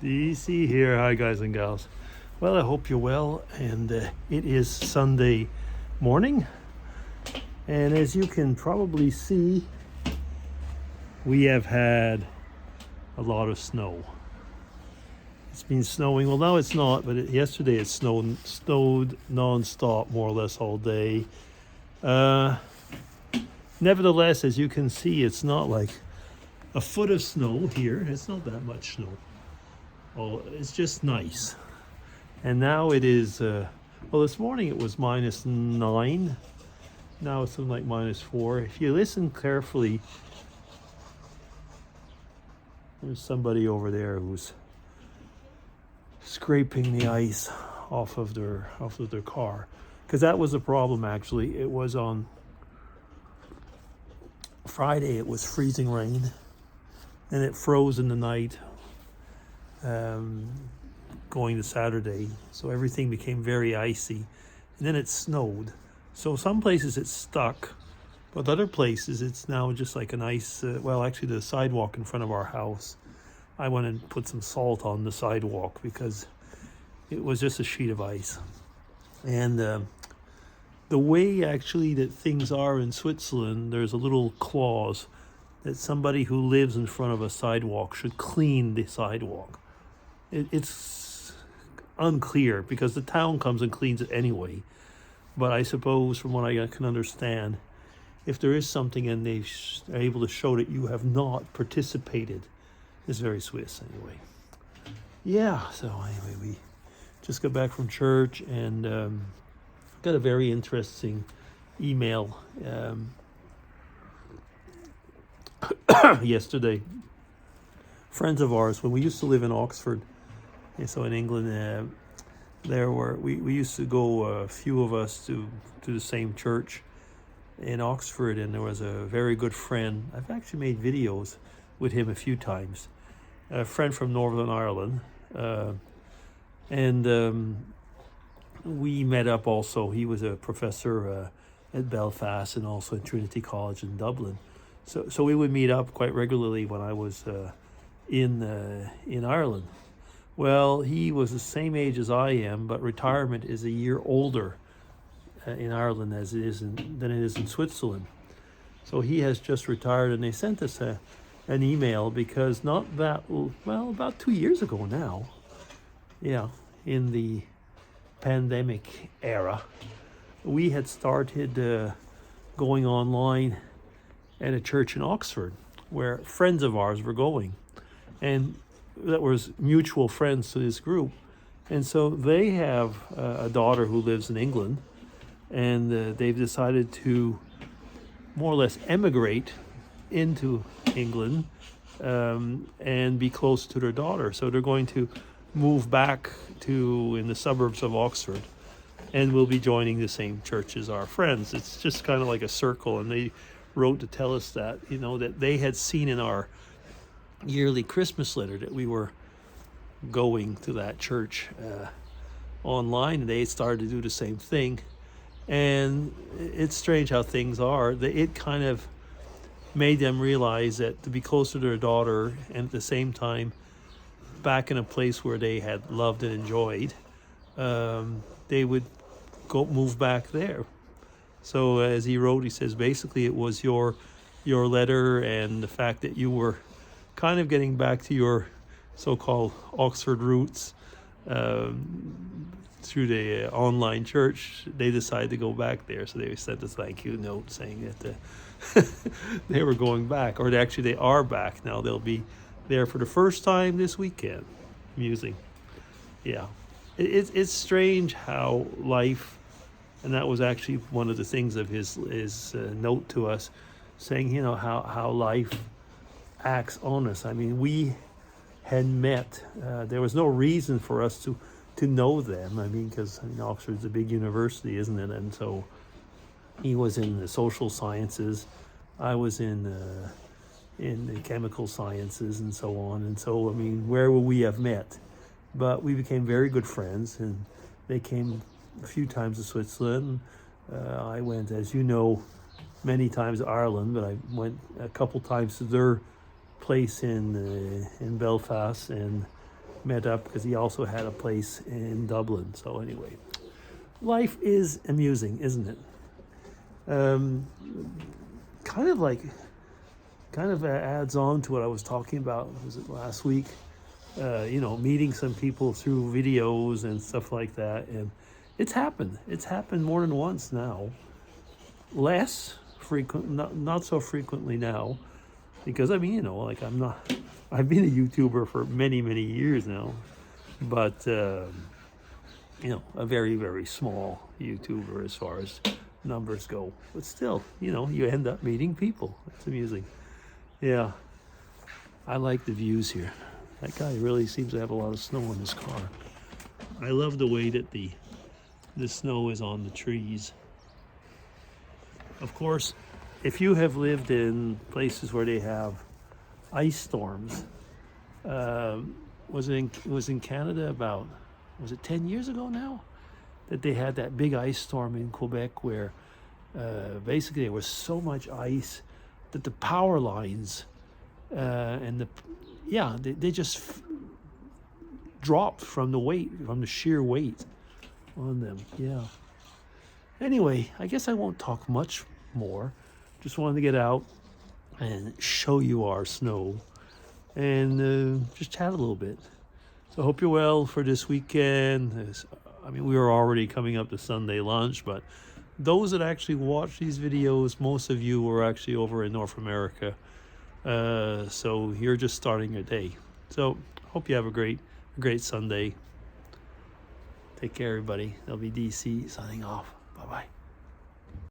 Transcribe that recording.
DC here. Hi, guys and gals. Well, I hope you're well. And it is Sunday morning. And as you can probably see, we have had a lot of snow. It's been snowing. Well, now it's not, but yesterday it snowed non-stop more or less all day. Nevertheless, as you can see, it's not like a foot of snow here. It's not that much snow. Oh, it's just nice. And now it is, well, this morning it was -9. Now it's something like -4. If you listen carefully, there's somebody over there who's scraping the ice off of their car. Because that was the problem, actually. It was on Friday, it was freezing rain. And it froze in the night. Going to Saturday, so everything became very icy, and then it snowed. So some places it's stuck, but other places it's now just like an ice. Well, actually, the sidewalk in front of our house, I went and put some salt on the sidewalk because it was just a sheet of ice. And the way actually that things are in Switzerland, there's a little clause that somebody who lives in front of a sidewalk should clean the sidewalk. It's unclear because the town comes and cleans it anyway. But I suppose from what I can understand, if there is something and they are able to show that you have not participated, it's very Swiss anyway. Yeah, so anyway, we just got back from church and got a very interesting email yesterday. Friends of ours, when we used to live in Oxford, so in England, we used to go, a few of us, to the same church in Oxford, and there was a very good friend. I've actually made videos with him a few times. A friend from Northern Ireland, and we met up also. He was a professor at Belfast and also at Trinity College in Dublin. So we would meet up quite regularly when I was in Ireland. Well, he was the same age as I am, but retirement is a year older in Ireland than it is in Switzerland. So he has just retired, and they sent us an email because about 2 years ago now, in the pandemic era, we had started going online at a church in Oxford where friends of ours were going. And that was mutual friends to this group. And so they have a daughter who lives in England, and they've decided to more or less emigrate into England and be close to their daughter. So they're going to move back in the suburbs of Oxford, and we'll be joining the same church as our friends. It's just kind of like a circle, and they wrote to tell us that, that they had seen in our yearly Christmas letter that we were going to that church online, and they started to do the same thing. And it's strange how things are. It kind of made them realize that to be closer to their daughter and at the same time back in a place where they had loved and enjoyed, they would move back there. So as he wrote, he says basically it was your letter and the fact that you were kind of getting back to your so-called Oxford roots through the online church. They decided to go back there, so they sent a thank you note saying that they were going back, or they are back now. They'll be there for the first time this weekend. Amusing. Yeah, it's strange how life, and that was actually one of the things of his note to us, saying how life acts on us. I mean, we had met. There was no reason for us to know them. I mean, because Oxford's a big university, isn't it? And so he was in the social sciences, I was in the chemical sciences, and so on. And so, I mean, where would we have met? But we became very good friends, and they came a few times to Switzerland. I went, as you know, many times to Ireland, but I went a couple times to their place in Belfast, and met up because he also had a place in Dublin. So anyway, life is amusing, isn't it? Um, kind of like, adds on to what I was talking about. Was it last week? Meeting some people through videos and stuff like that, and it's happened. It's happened more than once now. Less frequent, not so frequently now, because I've been a YouTuber for many years now, but a very very small YouTuber as far as numbers go. But still, you end up meeting people. It's amusing. Yeah, I like the views here. That guy really seems to have a lot of snow in his car. I love the way that the snow is on the trees. Of course, if you have lived in places where they have ice storms, was in Canada about, was it 10 years ago now, that they had that big ice storm in Quebec where basically there was so much ice that the power lines they just dropped from the sheer weight on them. Yeah. Anyway, I guess I won't talk much more. Just wanted to get out and show you our snow and just chat a little bit. So I hope you're well for this weekend. We were already coming up to Sunday lunch, but those that actually watch these videos, most of you were actually over in North America. So you're just starting your day. So hope you have a great Sunday. Take care, everybody. LVDC signing off. Bye-bye.